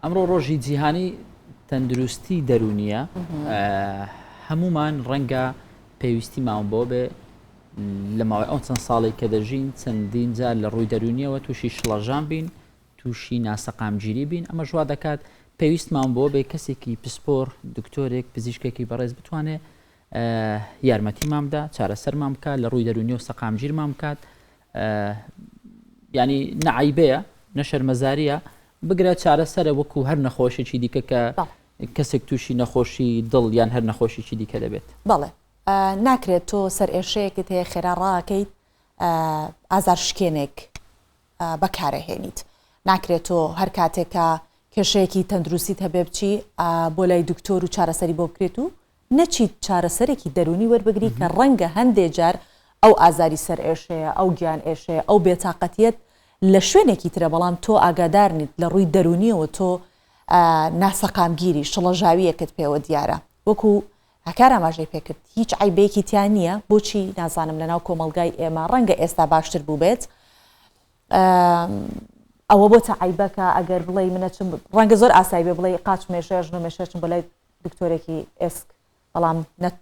ئەمڕۆ ڕۆژی جیهانی تەندروستی دەرونیە هەمومان ڕەنگە پێویستی ماوە بۆ بێ لە ماوەی ئەو چەند ساڵی کە دەژین چەندین جار لە ڕووی دەرونیەوە تووشی شڵەژان بین تووشی ناسەقامگیری بین ئەمە ژوا دەکات پێویستمان بۆ بێ کەسێکی پسپۆر دکتۆرێک پزیشکێکی بەڕێز بتوانێت یارمەتیمان بدا چارەسەرمان بکات لە ڕووی دەرونی و سەقامگیرمان بکات ینی نەعیبەیە نەشەرمەزاریە بگرێت چارەسەرە وەکو هەر نەخۆشێکی دیکە کە کەسێک تووشی نەخۆشی دڵ یان هەر نەخۆشیی دیکە دەبێت. بەڵێ ناکرێت تۆ سەر ئێشەیەکت هەیە خێرا ڕاکەیت ئازار شکێنێک بەکارەهێنیت ناکرێت تۆ هەر کاتێکە کێشەیەکی تەندروستیت هەبێ بچی بۆ لای دکتۆر و چارەسەری بۆ بکرێت و نەچیت چارەسەرێکی دەرونی وەربگری کە ڕەنگە هەندێک جار ئەو ئازاری سەر ئێشەیە ئەو گیان ئێشەیە ئەو بێتاقەتیت لە شوێنێکی ترە بەڵام تۆ ئاگادارنیت لە ڕووی دەرونیەوە تۆ ناسەقامگیری شڵەژاویەکت پێوە دیارە وەکو هەکار ئاماژەی پێکرد هیچ عیبەیەکی تیان نییە بۆچی نازانم لەناو کۆمەلگای ئێمە ڕەنگە ئێستا باشتر بوو بێت ئەوە بۆ تا عیبەکە ئەگەر بڵێ منەچم ڕەنگە زۆر ئاسایی بێ بڵێ قاچ مێشێژن و مێشێشم بۆ لای دکتۆرێکی ئێسک بەڵام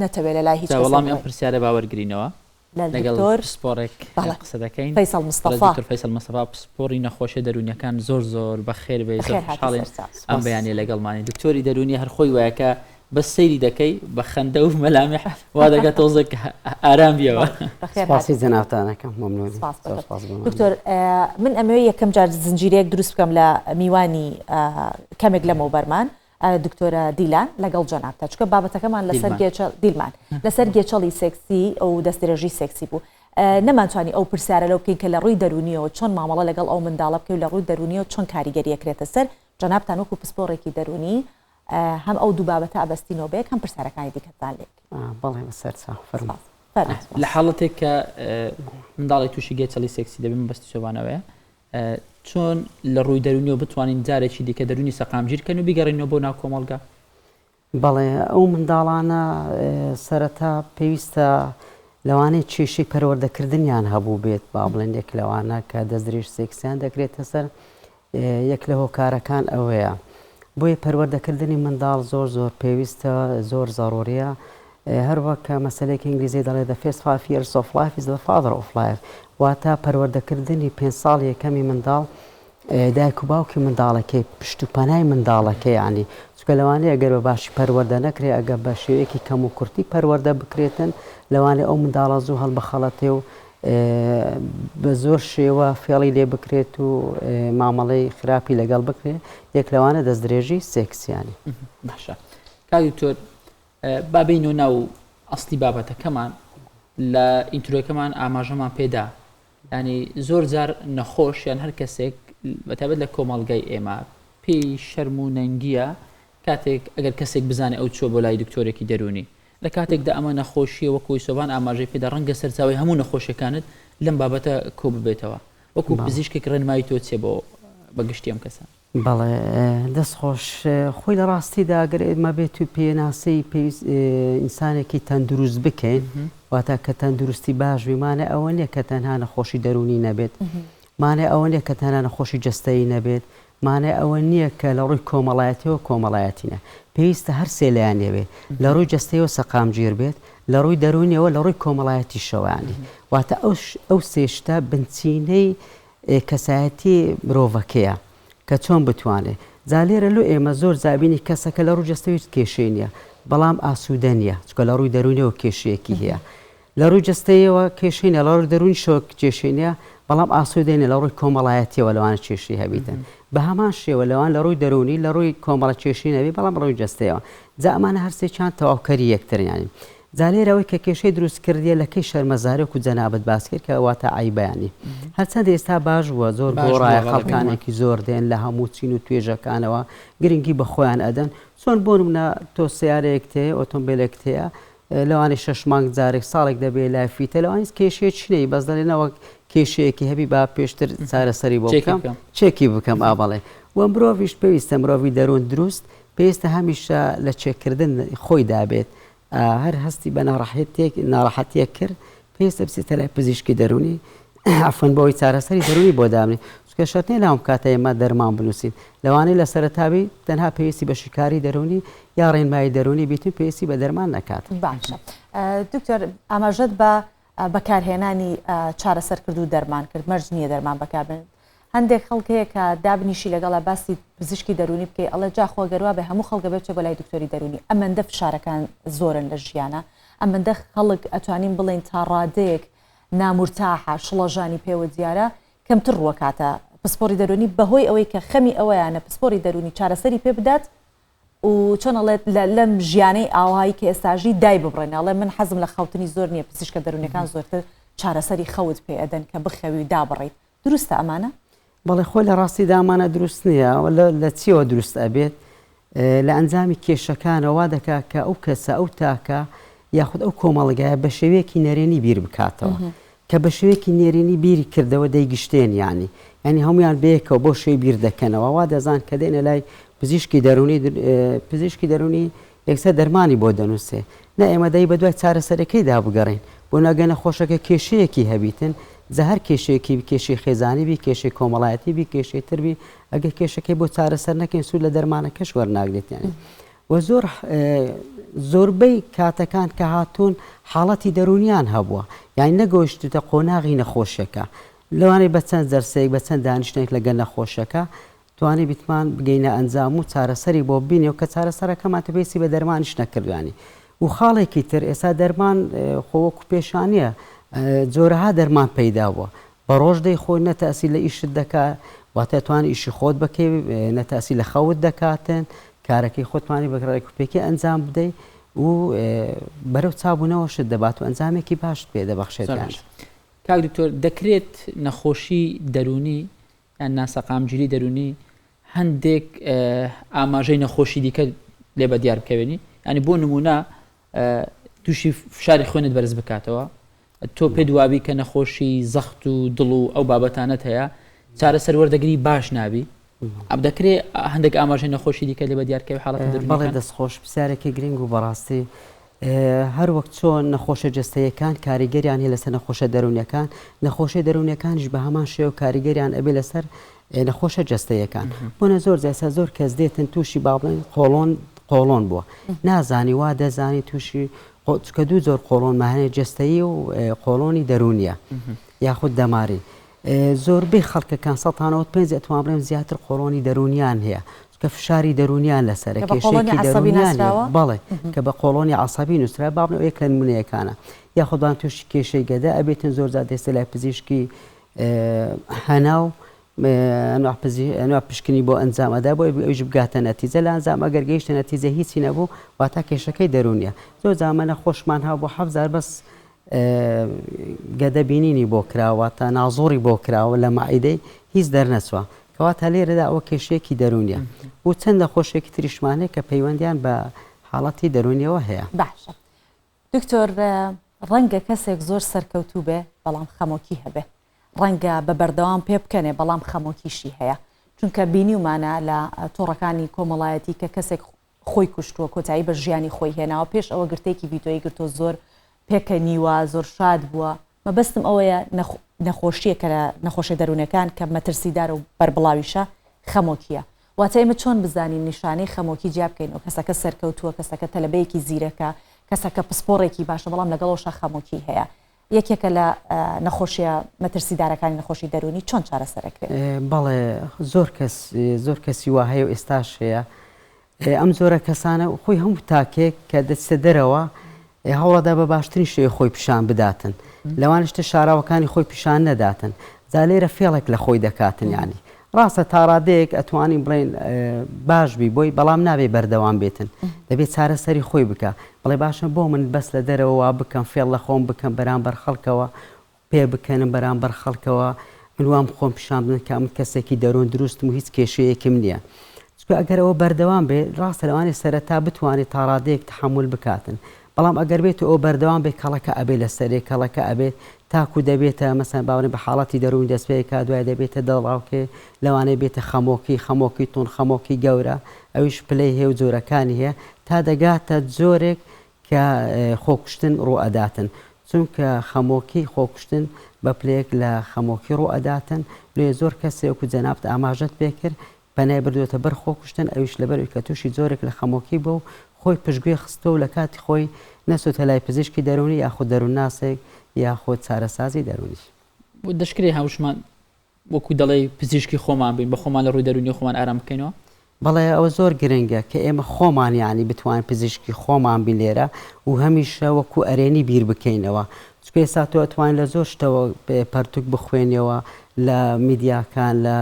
نەتەوێت لە لای هیچ وەڵامی ئەم پرسیارە باوەرگرینەوە لەگەڵ پسپۆڕێک قسە دەکەین فەیسەڵ مستەفا فەیسەڵ مستەفا پسپۆڕی نەخۆشە دەرونیەکان زۆر بەخێر بێ زۆرحاڵێن ئەم بەیانێ لەگەڵمانی دکتۆری دەرونی هەر خۆی وایەکە بە سەیری دەکەی بە خەندە و مەلامح وا دەگە تۆزێک ئارام بیەوە. سپاسی جەنابتانەکەم دکتۆر من ئەمەوێ یەکەم جار زنجیرەیەک دروست بکەم لە میوانی کەمێک لەمەوە بەرمان دکتۆرە دیلان لەگەڵ جەنابتە چکە بابەتەکەمان لەسەر دیلمان لەسەر گێچەڵی سێکسی ئەو دەستدرێژی سێکسی بوو نەمانتوانی ئەو پرسیارە لەو بکەین کە لە ڕووی دەرونیەوە چۆن مامەڵە لەگەڵ ئەو منداڵە بکەین لە ڕووی دەرونیەوە چۆن کاریگەریەکرێتە سەر جەنابتان وەکو پسپۆڕێکی دەرونی هەم ئەو دوو بابەتە ئەبەستینەوە بێک هەم پرسیارەکانی دیکەتان لێک بەڵێ بەسەر فەرمان لە حاڵەتێک کە منداڵی تووشی گێچەڵی سێکسی دەبێت بەستی سۆبانەوەیە چۆن لە ڕووی دەرونیەوە بتوانین جارێکی دیکە دەرونی سەقامگیرکەن و بیگەڕێنەوە بۆ ناو کۆمەڵگا. بەڵێ ئەو منداڵانە سەرەتا پێویستە لەوانەیە کێشەی پەروەردەکردنیان هەبوو بێت با بڵێن یەک لەوانە کە دەستدرێژ سێکسیان دەکرێتە سەر یەک لە هۆکارەکان ئەوەیە بۆیە پەروەردەکردنی منداڵ زۆر پێویستە زۆر زەڕۆریە هەروەکە مەسەلەیەکی ئینگلیزی دەڵێ the first 5 years of life is the father of life واتە پەروەردەکردنی 5 ساڵ یەکەمی منداڵ دایک و باوکی منداڵەکەی پشت و پەنای منداڵەکە یعنی چکە لەوانەیە ئەگەر بە باشی پەروەردە نەکرێ ئەگە بە شێوەیەکی کەم و کورتی پەروەردە بکرێتن لەوانەیە ئەو منداڵە زوو هەڵبەخەڵەتێ و بە زۆر شێوە فێڵی لێ بکرێت و مامەڵەی خراپی لەگەڵ بکرێت یەک لەوانە دەستدرێژی سێکسیانی. باشە کاکتۆر بابین و ناو ئەسلی بابەتەکەمان لە ئینترۆکەمان ئاماژەمان پێدا ینی زۆر جار نەخۆش یان هەر کەسێک بەتابەت لە کۆمەڵگای ئێمە پێی شەرم و نەنگیە کاتێک ئەگەر کەسێک بزانێ ئەو چۆ بۆ لای دکتۆرێکی دەرونی لە کاتێکدا ئەمە نەخۆشیە وەکوی سۆبان ئاماژەی پێدا ڕەنگە سەرچاوی هەموو نەخۆشیەکانت لەم بابەتە کۆ ببێتەوە وەکو پزیشکێک ڕێنمایی تۆ چێ بۆ بەگشتی ئەم کەسە. بەڵێ دەستخۆش خۆی لە ڕاستیدا ئەگەر ئێمە بێت و پێناسەی ئینسانێکی تەندروست بکەین واتە کە تەندروستی باش ویمانە ئەوە نیە کە تەنها نەخۆشی دەرونی نەبێت مانێ ئەوە نیە کە تەنها نەخۆشی جەستەیی نەبێت مانێ ئەوە نییە کە لە ڕووی کۆمەڵایەتەوە کۆمەڵایەتینە پێویستە هەر سێلایان نێوێت لە ڕووی جەستەیەوە سەقامگیر بێت لە ڕووی دەرونیەوە لە ڕووی کۆمەڵایەتی شەوانی واتە ئەو سێشتا بنچینەی کەسایەتی مرۆڤەکەیە کە چۆن بتوانێت زالێرە لۆ ئێمە زۆر زابینی کەسەکە لە ڕوو جەستەویت کێشەی نییە بەڵام ئاسوودە نیە چکە لە ڕووی دەرونیەوە کێشەیەکی هەیە لە ڕووی جەستەیەوە کێشەی نیە لە ڕووی دەرونی شەوە کێشەی نیە بەڵام ئاسوودێنێ لە ڕووی کۆمەڵایەتیەوە لەوانە کێشەی هەبیتن بە هەمان شێوە لەوان لە ڕووی دەرونی لە ڕووی کۆمەڵە کێشەی نەبێ بەڵام ڕووی جەستەیەوە جا ئەمانە هەرسێکیان تەواوکەری یەکتریانی زالێرەوەی کە کێشەی دروست کردیە لەکەی شەرمەزارێک و جەنابەت باس کرد کە واتە عیبیانی هەرچەند ئێستا باش بووە زۆر گۆڕایە خەڵکانێکی زۆر دێن لە هەموو چین و توێژەکانەوە گرنگی بە خۆیان ئەدەن چۆن بۆ نمونە تۆ سیارەیەک هەیە ئۆتۆمبیلێک هەیە لەوانی 6 مانگ جارێک ساڵێک دەبێت لافیتە لەوانی کێشەیە چینەی بەس دەڵێنەوە کێشەیەکی هەبی با پێشتر چارەسەری بۆ بکەم چێکی بکەم ئابەڵێ و مرۆڤیش پێویستە مرۆڤی دەروون دروست پێویستە هەمیشە لە چێکردن خۆی دابێت هەر هەستی بە ناڕەحەتیەک کرد پێویستە بچێتە لای پزیشکی دەرونی عفەن بۆی چارەسەری دەرونی بۆ دامنێ چکە چکە شەرتێ لاوم کاتە ئێمە دەرمان بنووسین لەوانەیە لە سەرەتاوی تەنها پێویستی بە شکاری دەرونی یا ڕێنمایی دەرونی بیتون پێویستی بە دەرمان نەکات. باشە دکتۆر ئاماژەت بە بەکارهێنانی چارەسەرکردو دەرمان کرد مەرج نییە دەرمان بەکاربن هەندێک خەڵکەیە کە دابنیشی لەگەڵە باسی پزیشکی دەرونی بکەی ئەڵە جا خۆگەروە بێ هەموو خەڵکە بێت بۆ لای دکتۆری دەرونی ئەمەندە فشارەکان زۆرن لە ژیانە ئەمەندە خەڵک ئەتوانین بڵێن تا ڕادەیەک نامورتاحە شڵەژانی پێوە دیارە کەمتر ڕوەکاتە پسپۆری دەرونی بەهۆی ئەوەی کە خەمی ئەوەیانە پسپۆری دەرونی چارەسەری پێ بدات و چۆنەڵێت لەم ژیانەی ئاوایی کە ئێستاژی دای ببڕێنەڵێ من حەزم لە خەوتنی زۆر نییە پزیشکە دەرونیەکان زۆرتر چارەسەری خەوت پێ ئەدەن کە بخەوی و دابڕیت دروستە ئەمانە؟ بەڵێ خۆی لە ڕاستی دامانە دروست نییە لە چیەوە دروست ئەبێت لە ئەنجامی کێشەکانەوە دەکا کە ئەو کەسە ئەو تاکە یاخود ئەو کۆمەڵگایە بە شێوەیەکی نەرێنی بیر بکاتەوە کە بە شێوەیەکی نێرێنی بیری کردەوە دەیگشتێن ینی هەمویان بەیەکەوە بۆ شوێ بیر دەکەنەوە وا دەزان کە دێنە لای پزیشکی دەرونی یەکسە دەرمانی بۆ دەنووسێ نە ئێمە دەی بە دوای چارەسەرەکەی دابگەڕین بۆ ناگەنە خۆشەکە کێشەیەکی هەبیتن هەر کێشەیەکی کێشەی خێزانی بی کێشەی کۆمەڵایەتی بی کێشەی تربی ئەگەر کێشەکەی بۆ چارەسەر نەکەین سوود لە دەرمانەکەش وەرناگرێت یانی و زۆربەی کاتەکان کە هاتوون حاڵەتی دەرونیان هەبووە یانی نەگۆشتتە قۆناغی نەخۆشیەکە لەوانەیە بە چەند جەرسەیەک بە چەند دانیشتێک لەگەڵ نەخۆشەکە توانێت بیتمان بگەینە ئەنجام و چارەسەری بۆ بینێ و کە چارەسەرەکەمان تەبێسی بە دەرمانیش نەکردوانی و خاڵێکی تر ئێستا دەرمان خۆوەکو پێشانیە جۆرەها دەرمان پەیدا بووە بە ڕۆژ دەی خۆی نەتەسی لە ئیشت دەکات واتە توانانی ئیشی خۆت بکەی نەتەسی لە خەوت دەکاتن کارەکەی خۆتمانی بەکڕێک کوپێکی ئەنجام بدەیت و بەرەو چابوونەوەشت دەبات و ئەنجامێکی باش پێ دەبەخشێت. کاک دکتۆر دەکرێت نەخۆشی دەرونی یان ناسەقامگیری دەرونی هەندێک ئاماژەی نەخۆشی دیکە لێ بە دیار بکەوێنی ینی بۆ نمونە تووشی فشاری خوێنت بەرز بکاتەوە تۆ پێ دوابی کە نەخۆشی زەخت و دڵ و ئەو بابەتانت هەیە چارەسەر وەردەگری باش نابی ئەم دەکرێت هەندێک ئاماژەی نەخۆشی دیکە لێ بە دیارکەوی حاڵەتە دەرونی. بەڵێ دەستخۆش پرسیارێکی گرنگ و بەڕاستی هەر وەک چۆن نەخۆشە جەستەیەکان کاریگەریان هەیە لەسەر نەخۆشە دەرونیەکان نەخۆشی دەرونیەکانیش بە هەمان شێوە کاریگەریان ئەبێ لەسەر نەخۆشە جەستەیەکان بۆنە زۆر جەسە زۆر کەس دێتن تووشی باڵێن قۆڵۆن بووە نازانی وا دەزانی تووشی چکە دوو زۆر قۆڵۆن ماهەیە جەستەیی و قۆڵۆنی دەرونیە یاخود دەماری زۆربەی خەڵکەکان 195 ئەتوان بڵێم زیاتر قۆڵۆنی دەرونیان هەیە کە فشاری دەرونیان لەسەر کێشەیەکی دەرونیان بەڵێ کە بە قۆڵۆنی عەسەبی نووسرا باڵێ ئەو یەک لە نمونەیەکانە یاخودان تووشی کێشەی گەدا ئەبێتن زۆر زیاد دەستە لای پزیشکی هەناو ئەنوا پشکنی بۆ ئەنجام ئەدا بۆ ئەویش بگاتە نەتیجە لە ئەنجام ئەگەر گەیشتە نەتیجە هیچی نەبوو واتە کێشەکەی دەرونیە زۆر زامانە خۆشمان هاو بۆ 7,000 بەس گەدە بینینی بۆ کراوە تا نازۆڕی بۆ کراوە لە مائیدەی هیچ دەرنەچوە کەواتە لێرەدا ئەوە کێشەیەکی دەرونیە و چەندە خۆشێکی تریشمانەیە کە پەیوەندیان بە حاڵەتی دەرونیەوە هەیە. باشە دکتۆر ڕەنگە کەسێک زۆر سەرکەوتوو بێ بەڵام خەمۆکی هەبێ ڕەنگە بە بەردەوام پێ بکەنێ بەڵام خەمۆکیشی هەیە چونکە بینیومانە لە تۆڕەکانی کۆمەڵایەتی کە کەسێک خۆی کوشتووە کۆتایی بە ژیانی خۆی هێناوە پێش ئەوە گرتێکی ڤیدۆیی گرتۆ زۆر پێکەنیوە زۆر شاد بووە مەبەستم ئەوەیە نەخۆشیە کە لە نەخۆشی دەرونەکان کە مەترسیدار و بەربڵاویشە خەمۆکیە واتە ئێمە چۆن بزانین نیشانەی خەمۆکی جیا بکەین و کەسەکە سەرکەوتووە کەسەکە تەلەبەیەکی زیرەکە کەسەکە پسپۆڕێکی باشە بەڵام لەگەڵەوەشە خەمۆکی هەیە یەکێکە لە نەخۆشیە مەترسیدارەکانی نەخۆشی دەرونی چۆن چارەسەرەکرێت؟ بەڵێ زۆر کەسی وا هەیە و ئێستاش هەیە ئەم زۆرە کەسانە خۆی هەموو تاکێک کە دەچێت دەرەوە هەوڵەدا بە باشترین شێوەی خۆی پیشان بداتن لەوانشتە شاراوەکانی خۆی پیشان نەداتن جا لێرە فێڵێک لە خۆی دەکاتن ینی ڕاستە تا ڕادەیەک ئەتوانین بڵێن باشبی بۆی بەڵام نابێ بەردەوام بێتن دەبێت چارەسەری خۆی بکە بڵێ باشە بۆ من بەس لە دەرەوە وا بکەم فێڵ لە خۆم بکەم بەرامبەر خەڵکەوە پێ بکەنم بەرامبەر خەڵکەوە من وام خۆم پیشان بدن کە من کەسێکی دەرۆن دروستم و هیچ کێشەیەکم نییە چکە ئەگەر ئەوە بەردەوام بێ ڕاستە لەوانێ سەرەتا بتوانێت تا ڕادەیەک تحمل بکاتن بەڵام ئەگەر بێت ئەو بەردەوام بێت کەڵەکە ئەبێ لە سەرێک کەڵەکە ئەبێت تاکو دەبێتە مەسەن باوەڕێ بە حاڵەتی دەرونی دەستپێکا دوای دەبێتە دڵڕاوکێ لەوانەیە بێتە خەمۆکی تون خەمۆکی گەورە ئەویش پلەی هەیە و جۆرەکانی هەیە تا دەگاتە جۆرێک کە خۆکوشتن ڕوو ئەداتن چونکە خەمۆکی خۆکوشتن بە پلەیەک لە خەمۆکی ڕوو ئەداتن لێ زۆر کەسێک و جەنابەت ئاماژەت پێکرد پەنای بردوێتە بەر خۆکوشتن ئەویش لەبەر کە تووشی زۆرێک لە خەمۆکی بوو خۆی پشتگوێ خستۆ و لە کاتی خۆی نەسوتە لای پزیشکی دەرونی یاخود دەروونناسێک یاخود چارەسازی دەرونیش دەشکری هاوشمان وەکو دەڵێ پزیشکی خۆمان بین بە خۆمان لە ڕووی دەرونی خۆمان ئارام بکەینەوە بەڵێ ئەوە زۆر گرنگە کە ئێمە خۆمان یانی بتوانین پزیشکی خۆمان بین لێرە و هەمیشە وەکو ئەرێنی بیر بکەینەوە چکە ئێستا تۆ ئەتوانین لە زۆر شتەوە پەرتوک بخوێنیەوە لە میدیاکان لە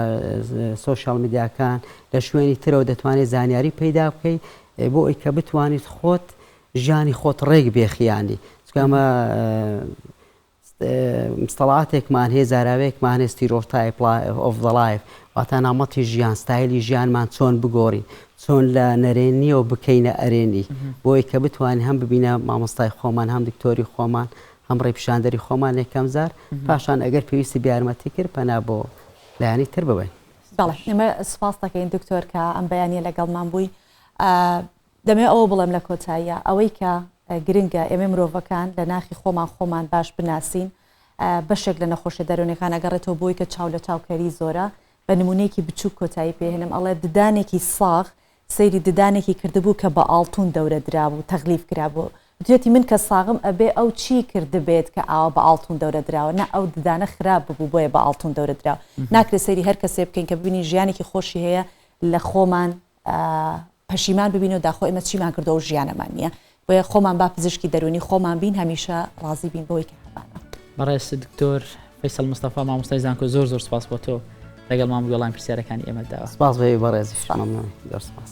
سۆشیال میدیاکان لە شوێنی ترەوە دەتوانێت زانیاری پەیدا بکەیت بۆ ئەوی کە بتوانیت خۆت ژیانی خۆت ڕێک بێخیانی چکەمە مستەڵاتێکمان هەیە زاراوەیەکمان هەیە ستیرۆتایپ ئۆف دە لایف واتە نامەتی ژیان ستایلی ژیانمان چۆن بگۆڕین چۆن لە نەرێنیەوە بکەینە ئەرێنی بۆی کە بتوانین هەم ببینە مامۆستای خۆمان هەم دکتۆری خۆمان هەم ڕێپیشاندەری خۆمان یەکەم زار پاشان ئەگەر پێویستی بیارمەتی کرد پەنا بۆ لایانی تر ببین. بەڵێ ئێمە سپاس دەکەین دکتۆر کە ئەم بەیانیە لەگەڵمان بووی دەمێ ئەوە بڵێم لە کۆتاییە ئەوەی کە گرنگە ئێمە مرۆڤەکان لە ناخی خۆمان باش بناسین بەشێک لە نەخۆشی دەرونەکان ئەگەڕێتەوە بۆی کە چاو لە چاوکەری زۆرە بە نمونەیەکی بچووک کۆتایی پێهێنم ئەڵێ ددانێکی ساغ سەیری ددانێکی کردبوو کە بە ئاڵتون دەورە درابوو تەغلیف کرابوو دوێتی من کە ساغم ئەبێ ئەو چی کردبێت کە ئاوە بە ئاڵتون دەورە دراوە نە ئەو ددانە خراپ ببوو بۆیە بە ئاڵتون دەورە دراوە ناکرێت سەیری هەر کەسێ بکەین کە ببینی ژیانێکی خۆشی هەیە لە خۆمان پەشیمان ببین و داخۆ ئێمە چیمان کردەوە و ژیانەمان نییە بۆیە خۆمان با پزیشکی دەرونی خۆمان بین هەمیشە ڕازی بین بۆی کە هەبانە. بەڕێز دکتۆر فەیسەڵ مستەفا مامۆستای زانکۆ زۆر سپاس بۆ تۆ لەگەڵمان بۆ وەڵامی پرسیارەکانی ئێمە داوە. سپاس بەڕێزی زۆر سپاس.